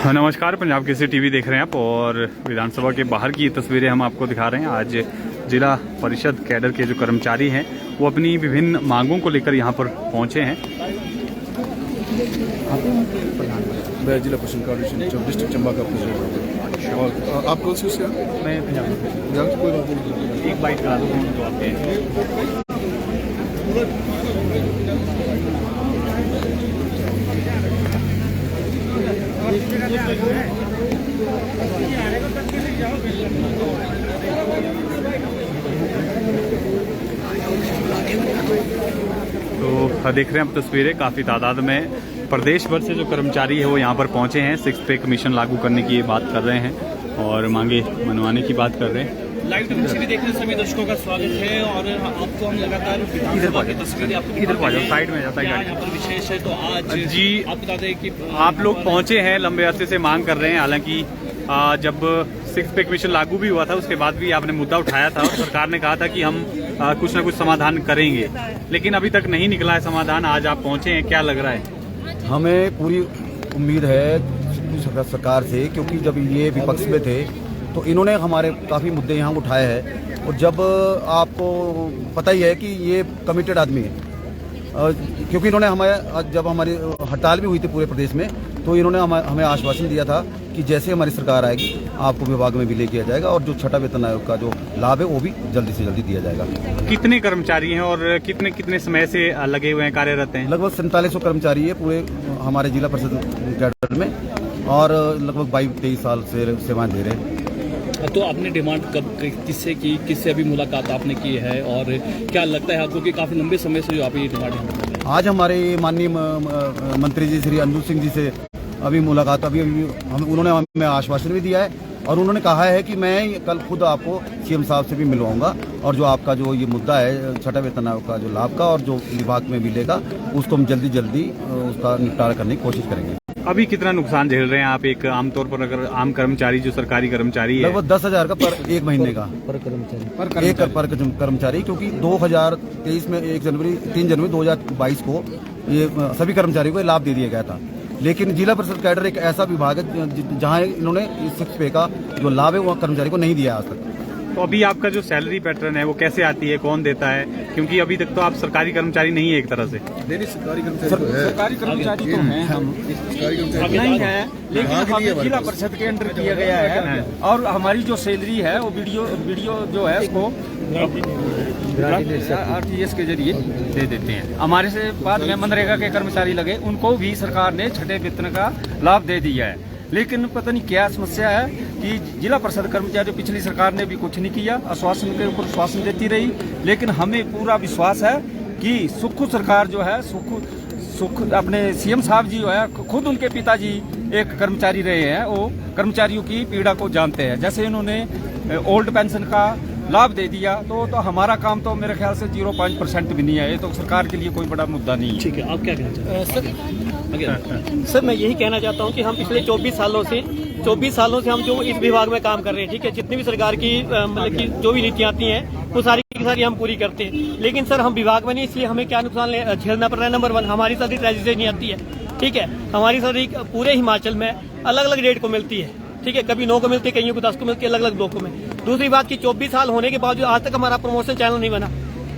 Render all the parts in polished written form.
नमस्कार, पंजाब केसरी टीवी देख रहे हैं आप और विधानसभा के बाहर की तस्वीरें हम आपको दिखा रहे हैं। आज जिला परिषद कैडर के जो कर्मचारी हैं वो अपनी विभिन्न मांगों को लेकर यहाँ पर पहुँचे हैं। मैं जिला परिषद कार्ड डिस्ट्रिक्ट चंबा का प्रेसिडेंट हूँ। और आप कौन सी उसका? मैं पंजाब कोई बात नहीं, एक बाइट करा दूँ तो आपके। तो देख रहे हैं आप तस्वीरें, काफ़ी तादाद में प्रदेश भर से जो कर्मचारी है वो यहाँ पर पहुँचे हैं। 6 पे कमीशन लागू करने की बात कर रहे हैं और मांगे मनवाने की बात कर रहे हैं। लाइव टीवी देखने सभी दर्शकों का स्वागत है और आपको हम लगातार विधानसभा की तस्वीरें आपको इधर साइड में जाता है। यहाँ पर विशेष है तो आज जी आप बता दें कि आप लोग पहुँचे हैं, लंबे अरसे से मांग कर रहे हैं। हालांकि जब 6 पे कमीशन लागू भी हुआ था उसके बाद भी आपने मुद्दा उठाया था और सरकार ने कहा था कि हम कुछ ना कुछ समाधान करेंगे, लेकिन अभी तक नहीं निकला है समाधान। आज आप पहुँचे हैं, क्या लग रहा है? हमें पूरी उम्मीद है सरकार से, क्योंकि जब ये विपक्ष में थे तो इन्होंने हमारे काफ़ी मुद्दे यहाँ उठाए हैं। और जब आपको पता ही है कि ये कमिटेड आदमी है, क्योंकि इन्होंने हमें जब हमारी हड़ताल भी हुई थी पूरे प्रदेश में तो इन्होंने हमें आश्वासन दिया था कि जैसे हमारी सरकार आएगी आपको विभाग में भी ले किया जाएगा और जो छठा वेतन आयोग का जो लाभ है वो भी जल्दी से जल्दी दिया जाएगा। कितने कर्मचारी हैं और कितने समय से लगे हुए हैं, कार्यरत हैं? लगभग 4700 कर्मचारी है पूरे हमारे जिला परिषद कैडर में और लगभग 22-23 साल से सेवाएं दे रहे हैं। तो आपने डिमांड कब किससे की, किससे अभी मुलाकात आपने की है और क्या लगता है आपको कि काफ़ी लंबे समय से जो आप ये डिमांड है? आज हमारे माननीय मंत्री जी श्री अनुज सिंह जी से अभी मुलाकात उन्होंने हमें आश्वासन भी दिया है और उन्होंने कहा है कि मैं कल खुद आपको सीएम साहब से भी मिलवाऊंगा और जो आपका जो ये मुद्दा है छठा वेतन आयोग का जो लाभ का और जो विभाग में मिलेगा उसको हम जल्दी उसका निपटारा करने की कोशिश करेंगे। अभी कितना नुकसान झेल रहे हैं आप एक आमतौर पर, अगर आम कर्मचारी जो सरकारी कर्मचारी है? लगभग 10,000 का पर एक महीने का पर कर्मचारी, क्योंकि 2023 में 3 जनवरी 2022 को ये सभी कर्मचारियों को लाभ दे दिया गया था। लेकिन जिला परिषद कैडर एक ऐसा विभाग है जहां इन्होंने 6 पे का जो लाभ है वो कर्मचारी को नहीं दिया आज तक। तो अभी आपका जो सैलरी पैटर्न है वो कैसे आती है, कौन देता है? क्योंकि अभी तक तो आप सरकारी कर्मचारी नहीं है एक तरह से। सरकारी कर्मचारी तो हैं हम, नहीं है, लेकिन हमें जिला परिषद के अंडर किया गया है और हमारी जो सैलरी है वो वीडियो जो है उसको RTS के जरिए दे देते हैं। हमारे से बाद में मनरेगा के कर्मचारी लगे, उनको भी सरकार ने छठे वेतन का लाभ दे दिया है। लेकिन पता नहीं क्या समस्या है कि जिला परिषद कर्मचारी पिछली सरकार ने भी कुछ नहीं किया, आश्वासन के ऊपर आश्वासन देती रही। लेकिन हमें पूरा विश्वास है कि सुख सरकार जो है सुख अपने सीएम साहब जी जो है खुद उनके पिताजी एक कर्मचारी रहे हैं, वो कर्मचारियों की पीड़ा को जानते हैं। जैसे इन्होंने ओल्ड पेंशन का लाभ दे दिया तो हमारा काम तो मेरे ख्याल से 0.5% भी नहीं है। ये तो सरकार के लिए कोई बड़ा मुद्दा नहीं है। ठीक है, आप क्या कहना चाहते हैं? सर मैं यही कहना चाहता हूँ कि हम पिछले 24 सालों से हम जो इस विभाग में काम कर रहे हैं, ठीक है, जितनी भी सरकार की मतलब की जो भी नीतियाँ आती हैं वो सारी की सारी हम पूरी करते हैं। लेकिन सर हम विभाग में नहीं, इसलिए हमें क्या नुकसान झेलना पड़ रहा है? नंबर 1, हमारी सैलरी ट्रेजरी नहीं आती है, ठीक है। हमारी सैलरी पूरे हिमाचल में अलग अलग रेट को मिलती है, ठीक है। कभी 9 को मिलती है, कईयों को 10 को मिलती है, अलग अलग ब्लॉकों में। दूसरी बात की 24 साल होने के बावजूद आज तक हमारा प्रमोशन चैनल नहीं बना,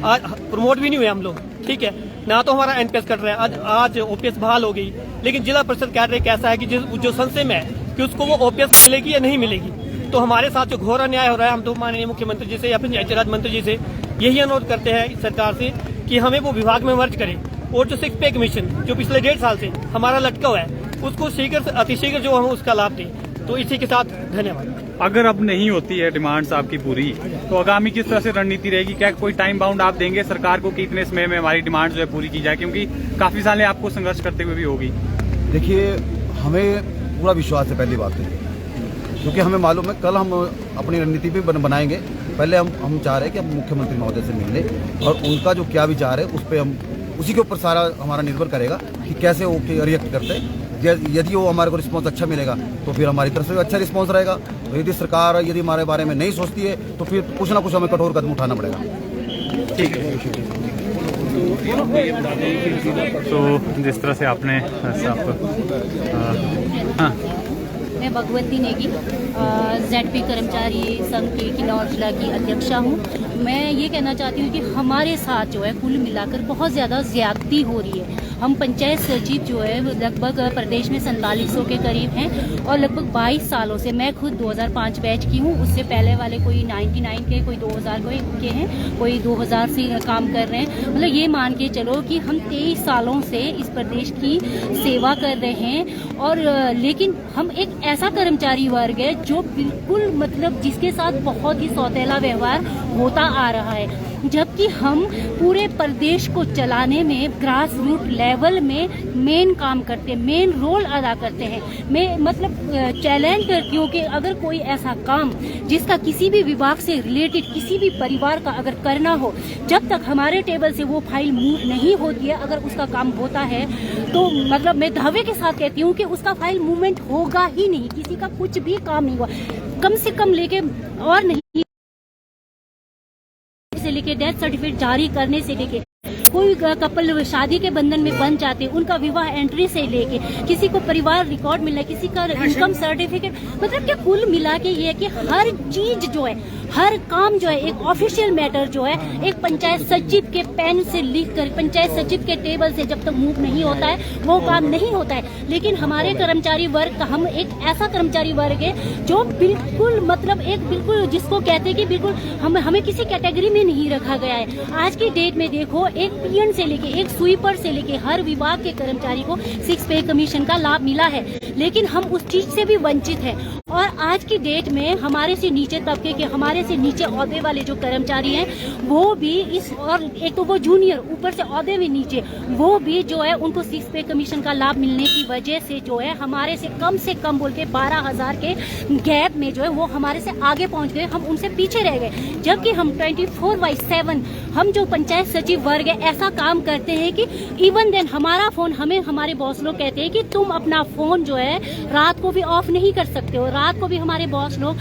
आज प्रमोट भी नहीं हुए हम लोग, ठीक है। ना तो हमारा एनपीएस कट रहा है, आज ओपीएस बहाल हो गई। लेकिन जिला परिषद कैडर कैसा है कि जो संशय में है कि उसको वो ओपीएस मिलेगी या नहीं मिलेगी। तो हमारे साथ जो घोर अन्याय हो रहा है, हम तो माननीय मुख्यमंत्री जी से या फिर राज्य मंत्री जी से यही अनुरोध करते हैं सरकार से कि हमें वो विभाग में मर्ज करें और जो 6 पे कमीशन जो पिछले 1.5 साल से हमारा लटका हुआ है उसको अतिशीघ्र जो हम उसका लाभ दें। तो इसी के साथ धन्यवाद। अगर अब नहीं होती है डिमांड्स आपकी पूरी, तो आगामी किस तरह से रणनीति रहेगी? क्या कोई टाइम बाउंड आप देंगे सरकार को कि इतने समय में हमारी डिमांड जो है पूरी की जाए? क्योंकि काफी साल आपको संघर्ष करते हुए भी होगी। देखिए, हमें पूरा विश्वास है पहली बात है, क्योंकि हमें मालूम है कल हम अपनी रणनीति भी बनाएंगे। पहले हम चाह रहे हैं कि हम मुख्यमंत्री महोदय से मिल लें और उनका जो क्या विचार है उस पर हम उसी के ऊपर सारा हमारा निर्भर करेगा कि कैसे वो रिएक्ट करते हैं। यदि वो हमारे को रिस्पॉन्स अच्छा मिलेगा तो फिर हमारी तरफ से अच्छा रिस्पॉन्स रहेगा। तो यदि सरकार यदि हमारे बारे में नहीं सोचती है तो फिर कुछ ना कुछ हमें कठोर कदम उठाना पड़ेगा। ठीक है। तो जिस तरह से आपने हाँ मैं भगवती नेगी ZP कर्मचारी संघ की किन्नौर जिला की अध्यक्षा हूँ। मैं ये कहना चाहती हूँ कि हमारे साथ जो है कुल मिलाकर बहुत ज़्यादा ज्यादती हो रही है। हम पंचायत सचिव जो है लगभग प्रदेश में 4700 के करीब हैं और लगभग 22 सालों से, मैं खुद 2005 बैच की हूँ, उससे पहले वाले कोई 99 के, कोई 2000 के हैं, कोई 2000 से काम कर रहे हैं। मतलब ये मान के चलो कि हम 23 सालों से इस प्रदेश की सेवा कर रहे हैं और लेकिन हम एक ऐसा कर्मचारी वर्ग है जो बिल्कुल मतलब जिसके साथ बहुत ही सौतेला व्यवहार होता आ रहा है, जबकि हम पूरे प्रदेश को चलाने में ग्रास रूट लेवल में मेन काम करते हैं, मेन रोल अदा करते हैं। मैं मतलब चैलेंज करती हूँ कि अगर कोई ऐसा काम जिसका किसी भी विभाग से रिलेटेड किसी भी परिवार का अगर करना हो, जब तक हमारे टेबल से वो फाइल मूव नहीं होती है, अगर उसका काम होता है तो मतलब मैं दावे के साथ कहती हूँ कि उसका फाइल मूवमेंट होगा ही नहीं, किसी का कुछ भी काम नहीं हुआ, कम से कम लेके और नहीं से लेके डेथ सर्टिफिकेट जारी करने से लेके कोई कपल शादी के बंधन में बन जाते हैं, उनका विवाह एंट्री से लेके किसी को परिवार रिकॉर्ड मिलना, किसी का इनकम सर्टिफिकेट, मतलब कि कुल मिला के ये है कि हर चीज जो है, हर काम जो है, एक ऑफिशियल मैटर जो है एक पंचायत सचिव के पेन से लिख कर पंचायत सचिव के टेबल से जब तक मूव नहीं होता है वो काम नहीं होता है। लेकिन हमारे कर्मचारी वर्ग का, हम एक ऐसा कर्मचारी वर्ग है जो बिल्कुल मतलब एक बिल्कुल जिसको कहते हैं कि बिल्कुल हमें किसी कैटेगरी में नहीं रखा गया है। आज की डेट में देखो, एक पीएन से लेके एक स्वीपर से लेके हर विभाग के कर्मचारी को 6 पे कमीशन का लाभ मिला है, लेकिन हम उस चीज से भी वंचित हैं। और आज की डेट में हमारे से नीचे तबके के, हमारे से नीचे औहदे वाले जो कर्मचारी हैं वो भी इस, और एक तो वो जूनियर ऊपर से औहदे में नीचे, वो भी जो है उनको 6 पे कमीशन का लाभ मिलने की वजह से जो है हमारे से कम बोल के 12,000 के गैप में जो है वो हमारे से आगे पहुंच गए, हम उनसे पीछे रह गए। जबकि हम 24/7 हम जो पंचायत सचिव वर्ग है ऐसा काम करते हैं कि इवन देन हमारा फोन, हमें हमारे बॉस लोग कहते हैं कि तुम अपना फोन जो है रात को भी ऑफ नहीं कर सकते हो। रात को भी हमारे बॉस लोग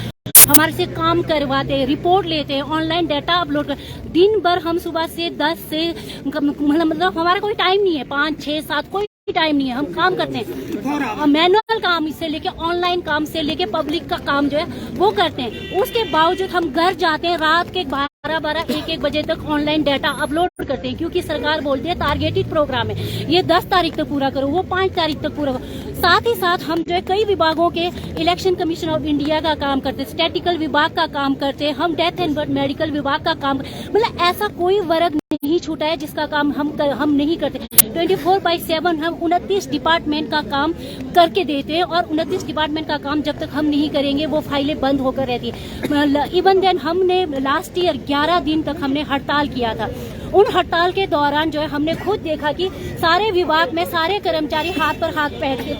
हमारे से काम करवाते हैं, रिपोर्ट लेते हैं, ऑनलाइन डाटा अपलोड कर, दिन भर हम सुबह से 10 से मतलब हमारा कोई टाइम नहीं है, 5, 6, 7 कोई टाइम नहीं है, हम काम करते हैं। मैनुअल काम से लेके ऑनलाइन काम से लेके पब्लिक का काम जो है वो करते हैं। उसके बावजूद हम घर जाते हैं रात के 12, 1 बजे तक ऑनलाइन डाटा अपलोड करते हैं, क्योंकि सरकार बोलती है टारगेटेड प्रोग्राम है, ये 10 तारीख तक पूरा करो, वो 5 तारीख तक पूरा करो। साथ ही साथ हम जो है कई विभागों के इलेक्शन कमीशन ऑफ इंडिया का काम करते हैं, स्टैटिकल विभाग का काम करते हैं, हम डेथ एंड बर्थ मेडिकल विभाग का काम, मतलब ऐसा कोई वर्ग नहीं छूटा है जिसका काम हम नहीं करते। 24/7 हम 29 डिपार्टमेंट का काम करके देते हैं और 29 डिपार्टमेंट का काम जब तक हम नहीं करेंगे वो फाइलें बंद होकर रहती है। इवन देन हमने लास्ट ईयर 11 दिन तक हमने हड़ताल किया था। उन हड़ताल के दौरान जो है हमने खुद देखा कि सारे विभाग में सारे कर्मचारी हाथ पर हाथ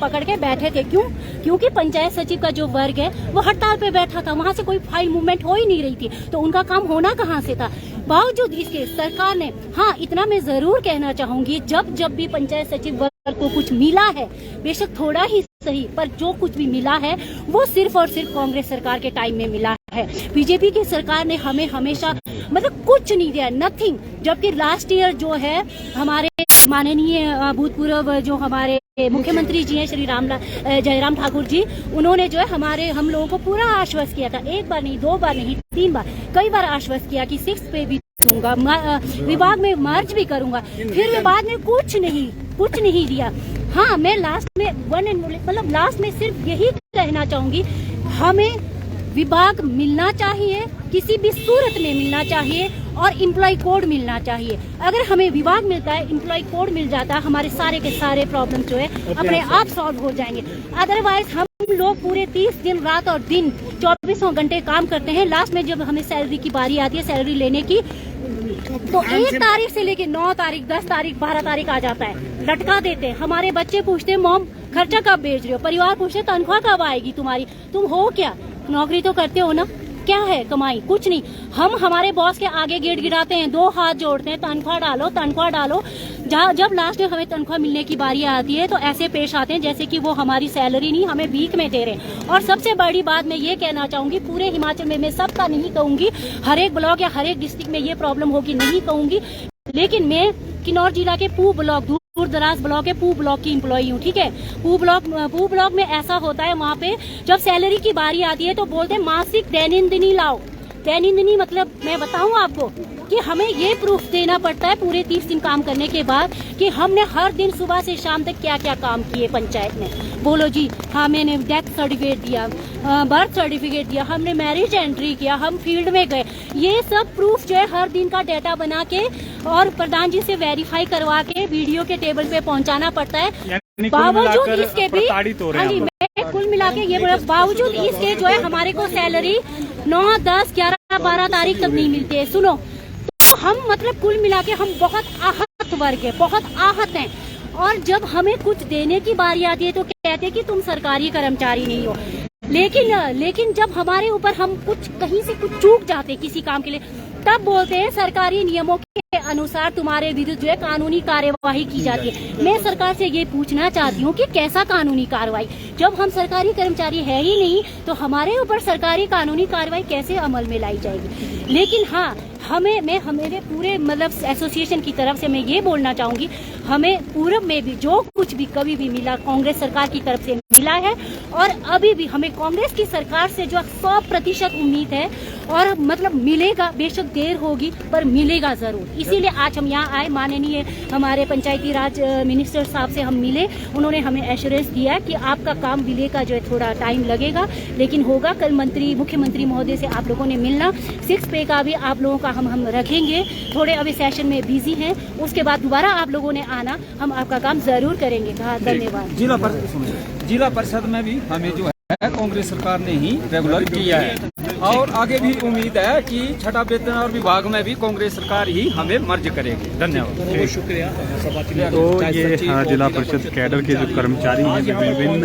पकड़ के बैठे थे। क्यों? क्योंकि पंचायत सचिव का जो वर्ग है वो हड़ताल पे बैठा था, वहां से कोई फाइल मूवमेंट हो ही नहीं रही थी, तो उनका काम होना कहाँ से था। बावजूद इसके सरकार ने, हाँ इतना मैं जरूर कहना चाहूंगी, जब भी पंचायत सचिव वर्ग को कुछ मिला है, बेशक थोड़ा ही सही, पर जो कुछ भी मिला है वो सिर्फ और सिर्फ कांग्रेस सरकार के टाइम में मिला है। बीजेपी की सरकार ने हमें हमेशा मतलब कुछ नहीं दिया, नथिंग। जबकि लास्ट ईयर जो है हमारे माननीय भूतपूर्व जो हमारे मुख्यमंत्री जी हैं श्री जयराम ठाकुर जी, उन्होंने जो है हम लोगों को पूरा आश्वस्त किया था, 1 बार नहीं, 2 बार नहीं, 3 बार, कई बार आश्वस्त किया कि 6 पे भी दूंगा, विभाग में मर्ज भी करूंगा, फिर विभाग ने कुछ नहीं दिया। हाँ, मैं लास्ट में सिर्फ यही कहना चाहूंगी, हमें विभाग मिलना चाहिए, किसी भी सूरत में मिलना चाहिए, और एम्प्लॉय कोड मिलना चाहिए। अगर हमें विभाग मिलता है, एम्प्लॉय कोड मिल जाता है, हमारे सारे के सारे प्रॉब्लम जो है अपने आप सॉल्व हो जाएंगे। अदरवाइज हम लोग पूरे 30 दिन रात और दिन 24 घंटे काम करते हैं, लास्ट में जब हमें सैलरी की बारी आती है सैलरी लेने की, तो 1 तारीख से लेके 9 तारीख, 10 तारीख, 12 तारीख आ जाता है, लटका देते हैं। हमारे बच्चे पूछते हैं मॉम खर्चा कब भेज रहे हो, परिवार पूछते तनख्वाह कब आएगी तुम्हारी, तुम हो क्या, नौकरी तो करते हो ना, क्या है कमाई, कुछ नहीं। हम हमारे बॉस के आगे गेट गिराते हैं, 2 हाथ जोड़ते हैं, तनख्वाह डालो। जब लास्ट में हमें तनख्वाह मिलने की बारी आती है तो ऐसे पेश आते हैं जैसे कि वो हमारी सैलरी नहीं, हमें भीख में दे रहे हैं। और सबसे बड़ी बात मैं ये कहना चाहूंगी, पूरे हिमाचल में, मैं सबका नहीं कहूंगी, हर एक ब्लॉक या हर एक डिस्ट्रिक्ट में ये प्रॉब्लम होगी नहीं कहूंगी, लेकिन मैं किन्नौर जिला के पू ब्लॉक दूर दराज ब्लॉक है, पू ब्लॉक की एम्प्लॉई हूँ, ठीक है। पू ब्लॉक में ऐसा होता है, वहाँ पे जब सैलरी की बारी आती है तो बोलते हैं मासिक दैनिक लाओ। दैनिक मतलब मैं बताऊँ आपको कि हमें ये प्रूफ देना पड़ता है पूरे 30 दिन काम करने के बाद कि हमने हर दिन सुबह से शाम तक क्या क्या काम किए पंचायत में। बोलो जी, हाँ मैंने डेथ सर्टिफिकेट दिया, बर्थ सर्टिफिकेट दिया, हमने मैरिज एंट्री किया, हम फील्ड में गए, ये सब प्रूफ जो है हर दिन का डेटा बना के और प्रधान जी से वेरीफाई करवा के वीडियो के टेबल पे पहुंचाना पड़ता है। बावजूद इसके भी हाँ जी, मैं कुल मिला के ये बोला, बावजूद इसके जो है हमारे को सैलरी 9, 10, 11, 12 तारीख तक नहीं मिलती है। सुनो, तो हम मतलब कुल मिला के हम बहुत आहत वर्ग है, बहुत आहत हैं। और जब हमें कुछ देने की बारी आती है तो कहते हैं कि तुम सरकारी कर्मचारी नहीं हो। लेकिन जब हमारे ऊपर हम कुछ कहीं से कुछ चूक जाते किसी काम के लिए, तब बोलते हैं सरकारी नियमों के अनुसार तुम्हारे विरुद्ध जो है कानूनी कार्यवाही की जाती है। मैं सरकार से ये पूछना चाहती हूँ कि कैसा कानूनी कार्रवाई, जब हम सरकारी कर्मचारी है ही नहीं तो हमारे ऊपर सरकारी कानूनी कार्रवाई कैसे अमल में लाई जाएगी। लेकिन हाँ, हमें पूरे मतलब एसोसिएशन की तरफ से मैं ये बोलना चाहूंगी, हमें पूर्व में भी जो कुछ भी कभी भी मिला कांग्रेस सरकार की तरफ से मिला है और अभी भी हमें कांग्रेस की सरकार से जो 100% उम्मीद है और मतलब मिलेगा, बेशक देर होगी पर मिलेगा जरूर। इसीलिए आज हम यहाँ आए, माननीय हमारे पंचायती राज मिनिस्टर साहब से हम मिले, उन्होंने हमें एश्योरेंस दिया कि आपका काम मिले का जो है थोड़ा टाइम लगेगा लेकिन होगा। कल मुख्यमंत्री महोदय से आप लोगों ने मिलना, 6 पे का भी आप लोगों का हम रखेंगे। थोड़े अभी सेशन में बिजी हैं, उसके बाद दोबारा आप लोगों ने आना, हम आपका काम जरूर करेंगे। धन्यवाद। जिला परिषद में भी हमें जो है कांग्रेस सरकार ने ही रेगुलर किया है और आगे भी उम्मीद है कि छठा वेतन और विभाग में भी कांग्रेस सरकार ही हमें मर्ज करेगी। धन्यवाद, बहुत शुक्रिया। तो ये जिला परिषद कैडर के जो कर्मचारी हैं विभिन्न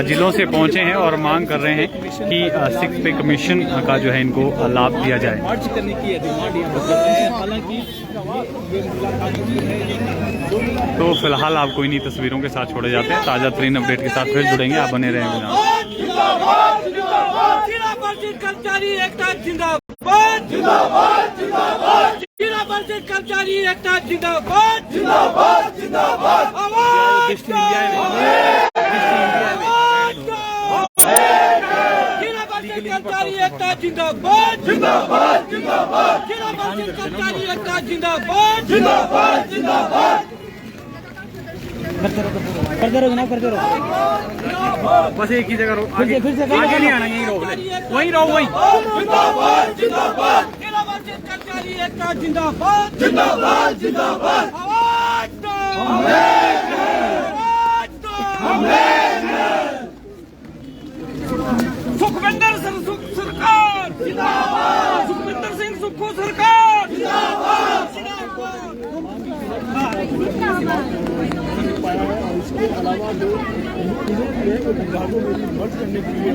जिलों से पहुंचे हैं और मांग कर रहे हैं कि 6 पे कमीशन का जो है इनको लाभ दिया जाए। मार्च करने की डिमांड यहाँ पर, हालांकि तो फिलहाल आपको इन्हीं तस्वीरों के साथ छोड़े जाते हैं। ताजा तरीन अपडेट के साथ फिर जुड़ेंगे, आप बने रहें बिना। कर्मचारी एकता जिंदाबाद, जिंदाबाद, जिंदाबाद। जिला परिषद कर्मचारी एकता जिंदाबाद, जिंदाबाद, जिंदाबाद। आवाज दो, जिला परिषद कर्मचारी एकता जिंदाबाद, जिंदाबाद, जिंदाबाद। जिला परिषद कर्मचारी एकता जिंदाबाद, जिंदाबाद, जिंदाबाद। करते रहो, बस एक ही जगह रोक, आगे नहीं आना, यहीं रोक ले, वहीं रहो, वहीं। जिंदाबाद, जिंदाबाद। जिला परिषद कर्मचारी एकता जिंदाबाद, जिंदाबाद, जिंदाबाद। आवाज दो, आवाज दो। सुखविंदर सिंह सुख सरकार जिंदाबाद, सुखविंदर सिंह सुक्खू सरकार जिंदाबाद, इसके अलावा जो विभागों में मर्ज करने के लिए